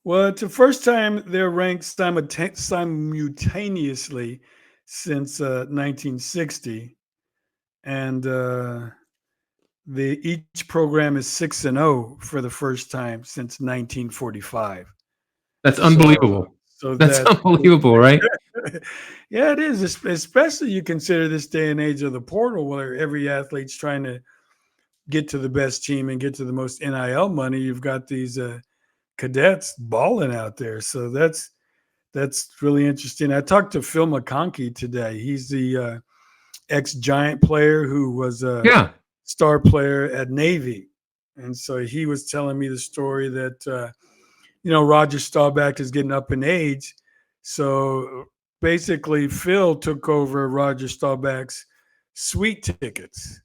[SPEAKER 2] Well, it's the first time they're ranked simultaneously since 1960, and each program is 6-0 for the first time since 1945.
[SPEAKER 1] That's unbelievable.
[SPEAKER 2] So
[SPEAKER 1] that's unbelievable, right?
[SPEAKER 2] Yeah, it is. Especially you consider this day and age of the portal, where every athlete's trying to get to the best team and get to the most NIL money. You've got these cadets balling out there, so that's really interesting. I talked to Phil McConkey today. He's the ex-Giant player who was a star player at Navy, and so he was telling me the story that Roger Staubach is getting up in age, so basically Phil took over Roger Staubach's suite tickets.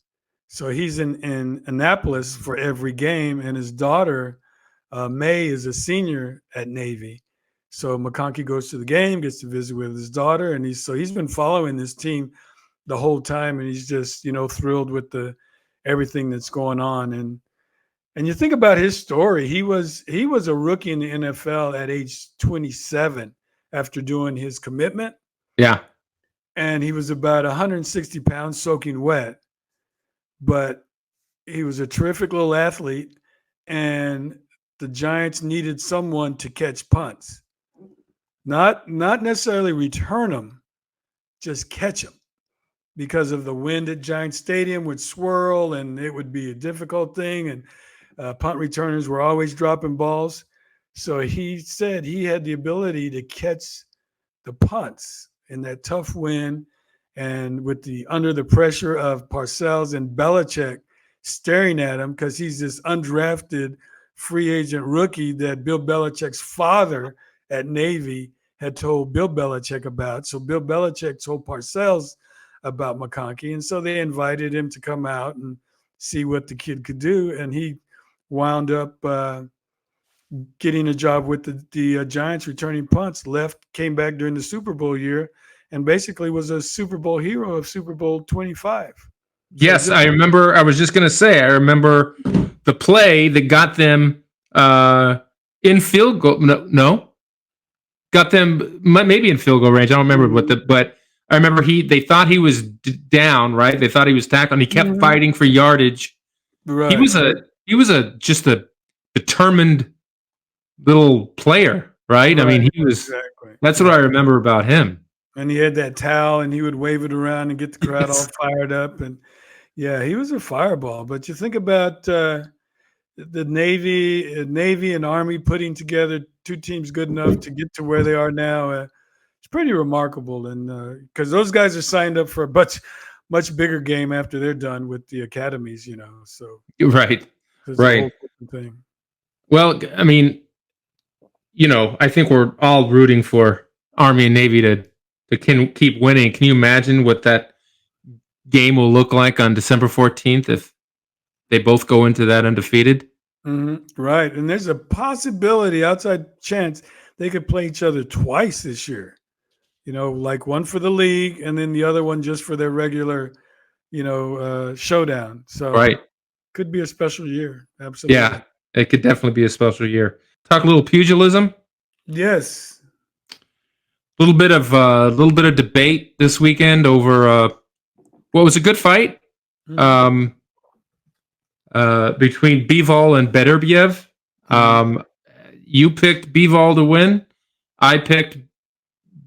[SPEAKER 2] So he's in Annapolis for every game, and his daughter May is a senior at Navy. So McConkey goes to the game, gets to visit with his daughter, and he's been following this team the whole time, and he's just thrilled with everything that's going on. And you think about his story. He was a rookie in the NFL at age 27 after doing his commitment.
[SPEAKER 1] Yeah.
[SPEAKER 2] And he was about 160 pounds soaking wet, but he was a terrific little athlete, and the Giants needed someone to catch punts. Not necessarily return them, just catch them, because of the wind at Giant Stadium would swirl and it would be a difficult thing. And punt returners were always dropping balls. So he said he had the ability to catch the punts in that tough wind, and with the under the pressure of Parcells and Belichick staring at him, because he's this undrafted free agent rookie that Bill Belichick's father at Navy had told Bill Belichick about. So Bill Belichick told Parcells about McConkey, and so they invited him to come out and see what the kid could do, and he wound up getting a job with the Giants returning punts. Came back during the Super Bowl year, and basically was a Super Bowl hero of Super Bowl 25.
[SPEAKER 1] Yes, I remember. I was just going to say, I remember the play that got them in field goal. No, got them maybe in field goal range. I don't remember but I remember they thought he was down, right? They thought he was tackled, and he kept fighting for yardage. Right. He was just a determined little player, right? I mean, he was. Exactly. That's what I remember about him.
[SPEAKER 2] And he had that towel, and he would wave it around and get the crowd all fired up. And yeah, he was a fireball. But you think about the Navy and Army putting together two teams good enough to get to where they are now. It's pretty remarkable, and because those guys are signed up for a much bigger game after they're done with the academies, So
[SPEAKER 1] right.
[SPEAKER 2] A whole thing.
[SPEAKER 1] Well, I mean, I think we're all rooting for Army and Navy to keep winning. Can you imagine what that game will look like on December 14th if they both go into that undefeated?
[SPEAKER 2] Mm-hmm. Right. And there's a possibility, outside chance, they could play each other twice this year. Like one for the league and then the other one just for their regular, showdown. So
[SPEAKER 1] right.
[SPEAKER 2] Could be a special year. Absolutely.
[SPEAKER 1] Yeah, it could definitely be a special year. Talk a little pugilism.
[SPEAKER 2] Yes.
[SPEAKER 1] A little bit of debate this weekend over what was a good fight between Bivol and Beterbiev. You picked Bivol to win. I picked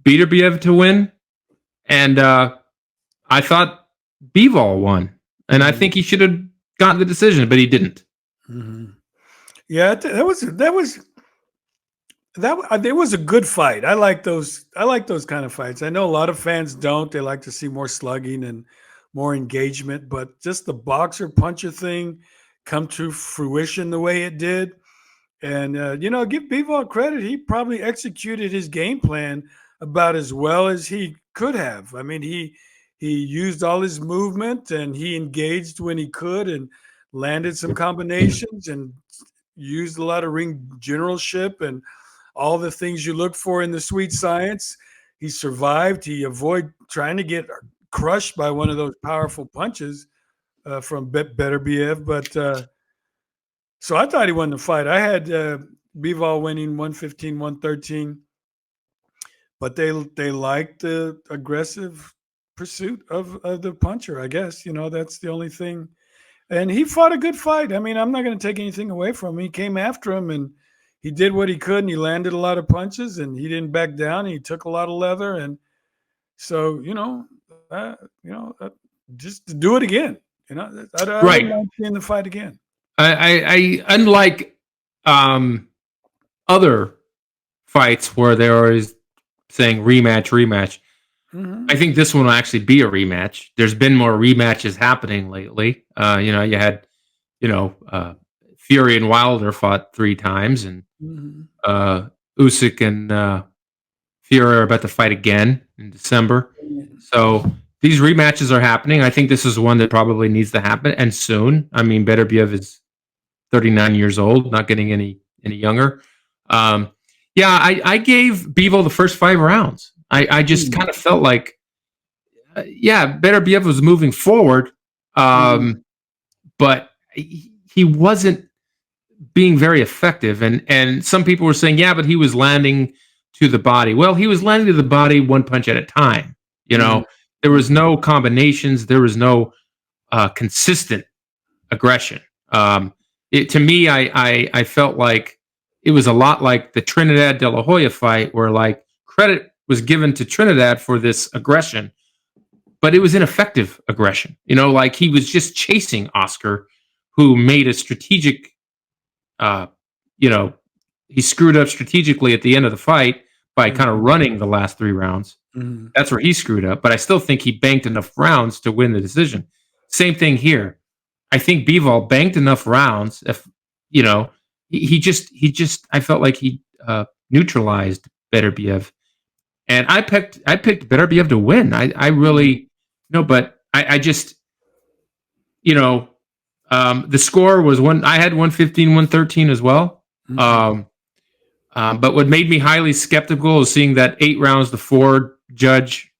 [SPEAKER 1] Beterbiev to win, and I thought Bivol won, and I think he should have gotten the decision, but he didn't.
[SPEAKER 2] Mm-hmm. Yeah, that was a good fight. I like those kind of fights. I know a lot of fans don't. They like to see more slugging and more engagement, but just the boxer puncher thing come to fruition the way it did. And give Bivol credit; he probably executed his game plan about as well as he could have. I mean, he used all his movement and he engaged when he could and landed some combinations and used a lot of ring generalship and all the things you look for in the sweet science. He survived. He avoided trying to get crushed by one of those powerful punches from Beterbiev. But so I thought he won the fight. I had Bivol winning 115, 113. But they liked the aggressive pursuit of the puncher, I guess. That's the only thing. And he fought a good fight. I mean, I'm not going to take anything away from him. He came after him and he did what he could and he landed a lot of punches and he didn't back down. He took a lot of leather. And so, just to do it again. I
[SPEAKER 1] Right.
[SPEAKER 2] don't mind seeing the fight again.
[SPEAKER 1] I unlike other fights where they're always saying rematch.
[SPEAKER 2] Mhm.
[SPEAKER 1] I think this one will actually be a rematch. There's been more rematches happening lately. You had, Fury and Wilder fought 3 times, and
[SPEAKER 2] Mhm.
[SPEAKER 1] Usyk and Fury are about to fight again in December. So these rematches are happening. I think this is one that probably needs to happen, and soon. I mean, Beterbiev is 39 years old, not getting any younger. I gave Bivol the first 5 rounds. I just kind of felt like, Beterbiev was moving forward, but he wasn't being very effective. And some people were saying, but he was landing to the body. Well, he was landing to the body one punch at a time. There was no combinations. There was no consistent aggression. To me, I felt like it was a lot like the Trinidad De La Hoya fight, where like credit was given to Trinidad for this aggression, but it was ineffective aggression. Like he was just chasing Oscar, who made a strategic, he screwed up strategically at the end of the fight by kind of running the last 3 rounds.
[SPEAKER 2] Mhm.
[SPEAKER 1] That's where he screwed up, but I still think he banked enough rounds to win the decision. Same thing here. I think Bivol banked enough rounds. If he just I felt like he neutralized Beterbiev, and I picked Beterbiev to win. I really but I just the score was I had 115, 113 as well. But what made me highly skeptical is seeing that 8 rounds to 4 judge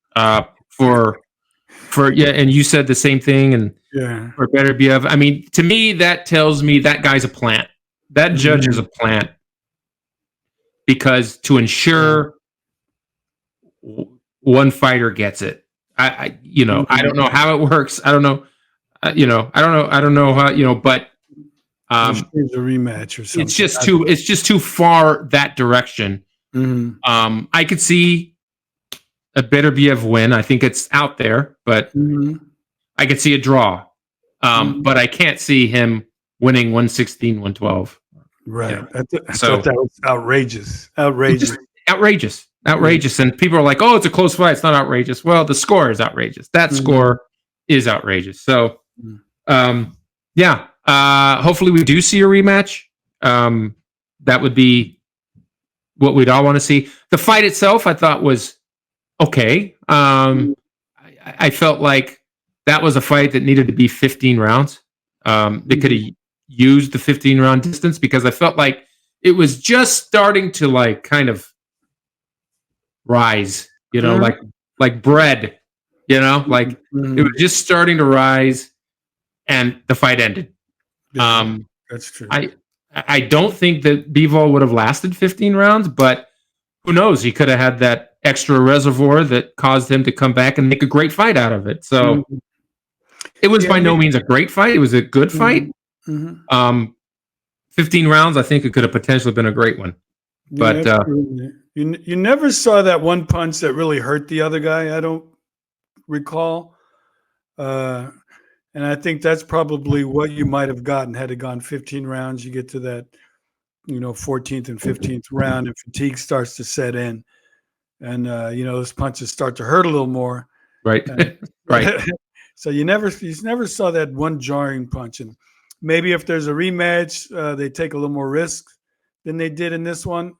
[SPEAKER 1] for and you said the same thing, and for Beterbiev. I mean, to me, that tells me that guy's a plant. That judge is a plant, because to ensure one fighter gets it, I don't know how it works. I don't know. I don't know how. But
[SPEAKER 2] There's a rematch or something.
[SPEAKER 1] it's just too far that direction. I could see a Beterbiev win. I think it's out there, but I could see a draw. But I can't see him winning 116, 112.
[SPEAKER 2] Right. I thought that was outrageous.
[SPEAKER 1] Outrageous. And people are like, oh, it's a close fight. It's not outrageous. Well, the score is outrageous. That score is outrageous. So, hopefully we do see a rematch. That would be what we'd all want to see. The fight itself, I thought, was okay. I felt like that was a fight that needed to be 15 rounds. They could have used the 15-round distance, because I felt like it was just starting to like kind of rise, like bread, like it was just starting to rise, and the fight ended.
[SPEAKER 2] That's true.
[SPEAKER 1] I don't think that Bivol would have lasted 15 rounds, but who knows? He could have had that extra reservoir that caused him to come back and make a great fight out of it. So it was by no means a great fight. It was a good fight. 15 rounds, I think it could have potentially been a great one. But
[SPEAKER 2] you never saw that one punch that really hurt the other guy, I don't recall. And I think that's probably what you might have gotten had it gone 15 rounds. You get to that, 14th and 15th round, and fatigue starts to set in. And, those punches start to hurt a little more.
[SPEAKER 1] Right. Right.
[SPEAKER 2] So you never saw that one jarring punch. And maybe if there's a rematch, they take a little more risk than they did in this one,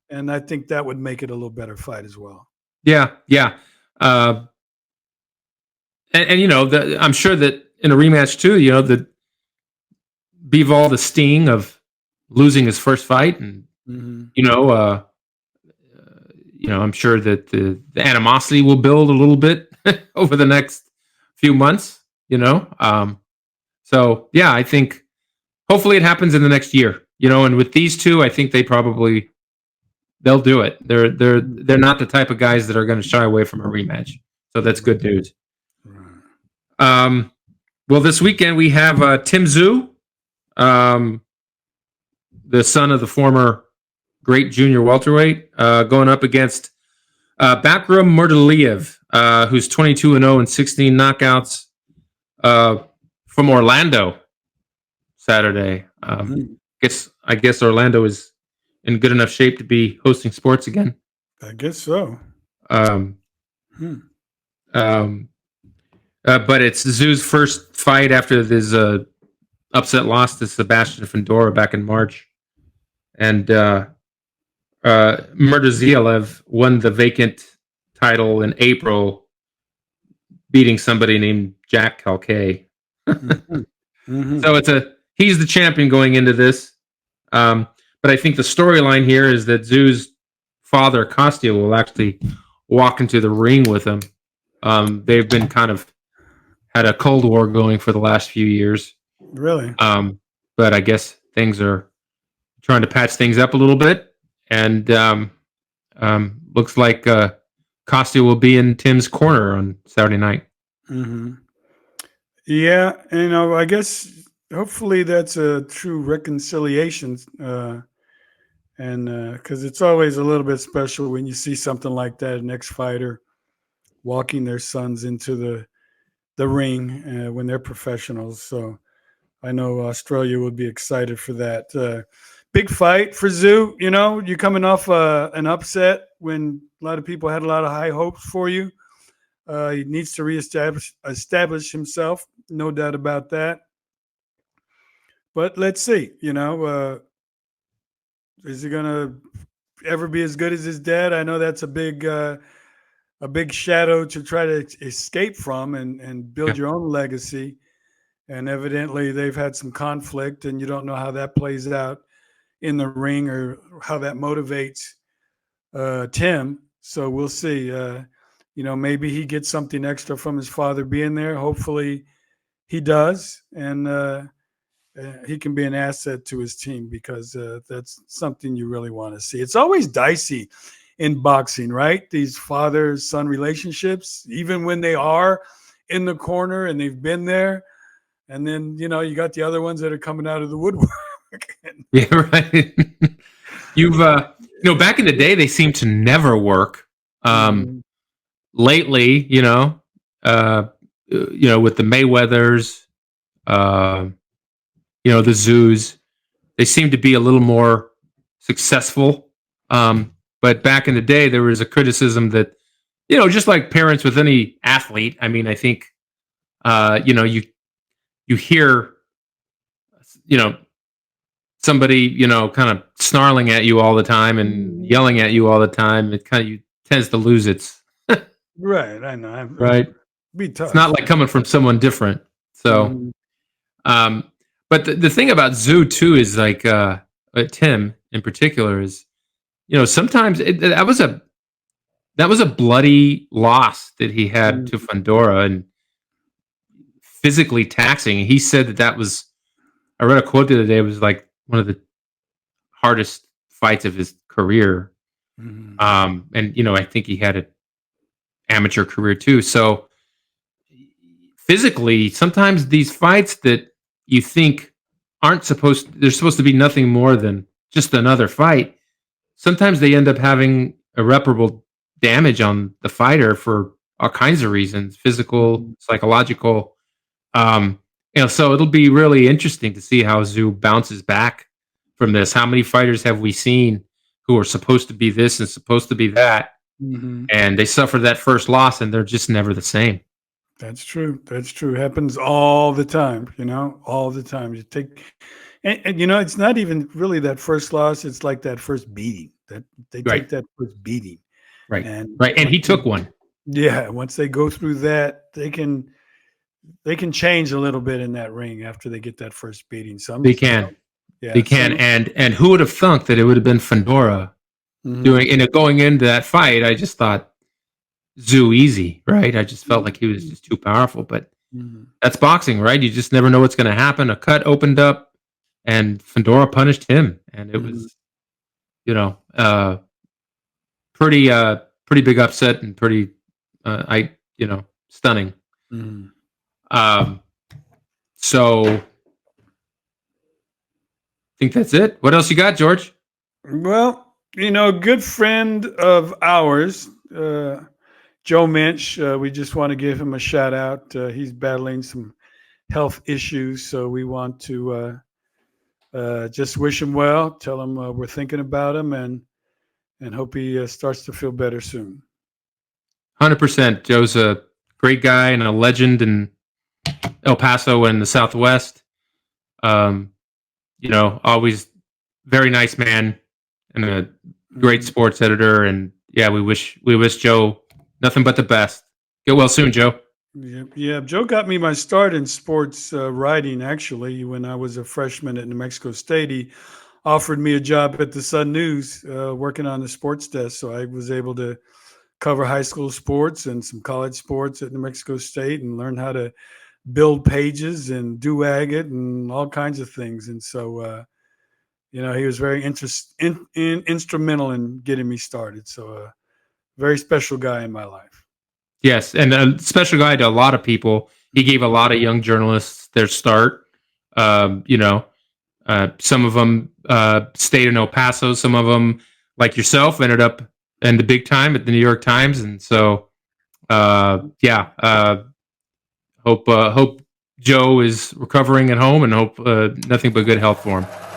[SPEAKER 2] and I think that would make it a little better fight as well.
[SPEAKER 1] Yeah, yeah. Uh, and I'm sure that in a rematch too, the Bivol, the sting of losing his first fight, and
[SPEAKER 2] Mm-hmm.
[SPEAKER 1] I'm sure that the animosity will build a little bit over the next few months. So yeah, I think hopefully it happens in the next year. And with these two, I think they'll do it. They're not the type of guys that are going to shy away from a rematch. So that's good news. Well, this weekend we have Tim Tszyu, the son of the former great junior welterweight, going up against Bakram Murdaliev, who's 22-0 and 16 knockouts, from Orlando Saturday. I guess Orlando is in good enough shape to be hosting sports again.
[SPEAKER 2] I guess so.
[SPEAKER 1] But it's Tzew's first fight after his upset loss to Sebastian Fundora back in March. And Murdaliev won the vacant title in April, beating somebody named Jack Calquet. So he's the champion going into this. But I think the storyline here is that Tzew's father, Kostya, will actually walk into the ring with him. They've been kind of had a Cold War going for the last few years.
[SPEAKER 2] Really?
[SPEAKER 1] But I guess things are trying to patch things up a little bit. And looks like Kostya will be in Tim's corner on Saturday night.
[SPEAKER 2] Mm-hmm. Yeah, I guess hopefully that's a true reconciliation, and because it's always a little bit special when you see something like that, an ex-fighter walking their sons into the ring when they're professionals. So I know Australia would be excited for that. Big fight for Tszyu. You're coming off an upset when a lot of people had a lot of high hopes for you. He needs to establish himself, no doubt about that. But let's see, is he going to ever be as good as his dad? I know that's a big shadow to try to escape from and build your own legacy. And evidently they've had some conflict, and you don't know how that plays out in the ring or how that motivates Tim. So we'll see. Maybe he gets something extra from his father being there. Hopefully he does. And he can be an asset to his team, because that's something you really want to see. It's always dicey in boxing, right? These father-son relationships, even when they are in the corner and they've been there. And then, you got the other ones that are coming out of the woodwork.
[SPEAKER 1] Yeah, right. You've, back in the day, they seemed to never work. Lately, with the Mayweathers, the Tszyu, they seem to be a little more successful. But back in the day, there was a criticism that, just like parents with any athlete, I mean, I think, you hear, somebody, kind of snarling at you all the time and yelling at you all the time. It kind of tends to lose its
[SPEAKER 2] right. I know.
[SPEAKER 1] Right.
[SPEAKER 2] Be tough.
[SPEAKER 1] It's not like coming from someone different. So, but the thing about Tszyu too is like Tim in particular is, sometimes that was a bloody loss that he had to Fundora, and physically taxing. He said that was. I read a quote the other day. It was like one of the hardest fights of his career. And I think he had an amateur career too. So physically, sometimes these fights that you think they're supposed to be nothing more than just another fight. Sometimes they end up having irreparable damage on the fighter for all kinds of reasons, physical, psychological. So it'll be really interesting to see how Tszyu bounces back from this. How many fighters have we seen who are supposed to be this and supposed to be that, and they suffer that first loss, and they're just never the same.
[SPEAKER 2] That's true. That's true. Happens all the time, all the time. You take, and it's not even really that first loss. It's like that first beating that they
[SPEAKER 1] Right,
[SPEAKER 2] take that first beating.
[SPEAKER 1] right,
[SPEAKER 2] And
[SPEAKER 1] right. And he took one.
[SPEAKER 2] yeah, once they go through that, they can change a little bit in that ring after they get that first beating.
[SPEAKER 1] They can, they
[SPEAKER 2] Yeah,
[SPEAKER 1] can. And who would have thunk that it would have been Fandora
[SPEAKER 2] mhm,
[SPEAKER 1] going into that fight? I just thought Zoo easy, right? I just felt like he was just too powerful. But
[SPEAKER 2] mhm,
[SPEAKER 1] that's boxing, right? You just never know what's going to happen. A cut opened up, and Fandora punished him, and it
[SPEAKER 2] mhm,
[SPEAKER 1] was, you know, pretty big upset and pretty, stunning.
[SPEAKER 2] mhm.
[SPEAKER 1] Um, so I think that's it. What else you got, George?
[SPEAKER 2] Well, a good friend of ours, Joe Minch. We just want to give him a shout out. He's battling some health issues, so we want to just wish him well. Tell him we're thinking about him, and hope he starts to feel better soon.
[SPEAKER 1] 100%. Joe's a great guy and a legend in El Paso and the Southwest. Um, always very nice man and a great
[SPEAKER 2] Mhm.
[SPEAKER 1] sports editor. And yeah, we wish Joe nothing but the best. Get well soon, Joe.
[SPEAKER 2] Yeah, yeah. Joe got me my start in sports writing. Actually, when I was a freshman at New Mexico State, he offered me a job at the Sun News, working on the sports desk. So I was able to cover high school sports and some college sports at New Mexico State, and learn how to build pages and do agate and all kinds of things. And so, he was very instrumental in getting me started. So, very special guy in my life.
[SPEAKER 1] Yes, and a special guy to a lot of people. He gave a lot of young journalists their start. Um, you know, some of them stayed in El Paso. Some of them, like yourself, ended up in the big time at the New York Times. And so, yeah, hope Joe is recovering at home, and hope nothing but good health for him.